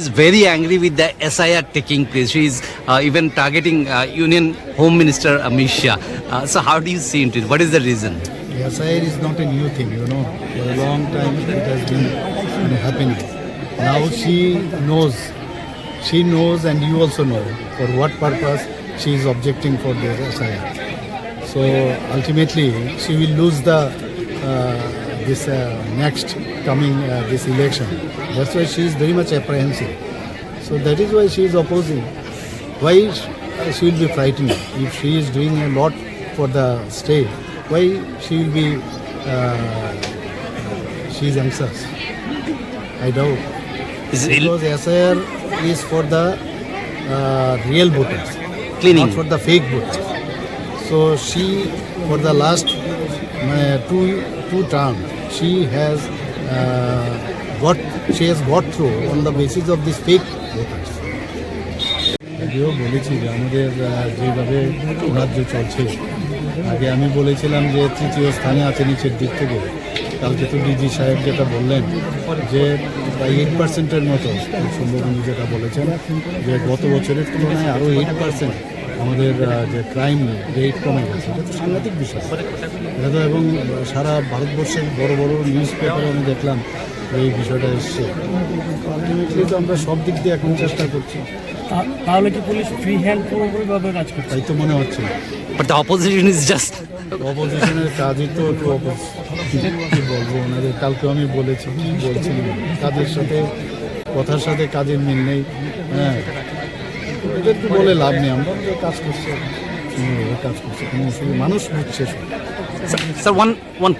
is very angry with the SIR taking place. She is even targeting Union Home Minister Amit Shah. So how do you see it? What is the reason? SIR is not a new thing, you know. For a long time it has been happening. Now she knows and you also know for what purpose she is objecting for the SIR. So ultimately she will lose the this next coming this election. That's why she is very much apprehensive. So that is why she is opposing. Why she will be frightened if she is doing a lot for the state? Why she will be she is anxious? I doubt. Because SIR is for the real voters, Cleaning. not for the fake voters. So she, for the last two terms, she has got through on the basis of these fake voters. আগেও বলেছি যে আমাদের যেভাবে রাজ্য চলছে, আগে আমি বলেছিলাম যে তৃতীয় স্থানে আছে নিচের দিক থেকে। কালকে তো ডিজি সাহেব যেটা বললেন যে প্রায় 8%-এর মতো সুন্দরবন্ধু যেটা বলেছেন যে গত বছরের তুলনায় আরও 8% আমাদের যে ক্রাইম রেট কমে গেছে। এটা তো সাংঘাতিক বিষয়। এটা তো এবং সারা ভারতবর্ষের বড় বড় নিউজ পেপারে আমি দেখলাম এই বিষয়টা এসছে। আলটিমেটলি তো আমরা সব দিক দিয়ে এখন চেষ্টা করছি। তাহলে কি পুলিশ ফ্রি হ্যান্ড পুরোপুরিভাবে কাজ করছে? তাই তো মনে হচ্ছে না। But the opposition is just অপোজিশনের কাজই তো একটু কী বলবো ওনাদের। কালকে আমি বলেছি কাজের সাথে কথার সাথে কাজের মিল নেই। হ্যাঁ, এদেরকে বলে লাভ নেই। আমরা কাজ করছি, কাজ করছি, কোনো অসুবিধা মানুষ বুঝছে। sir, one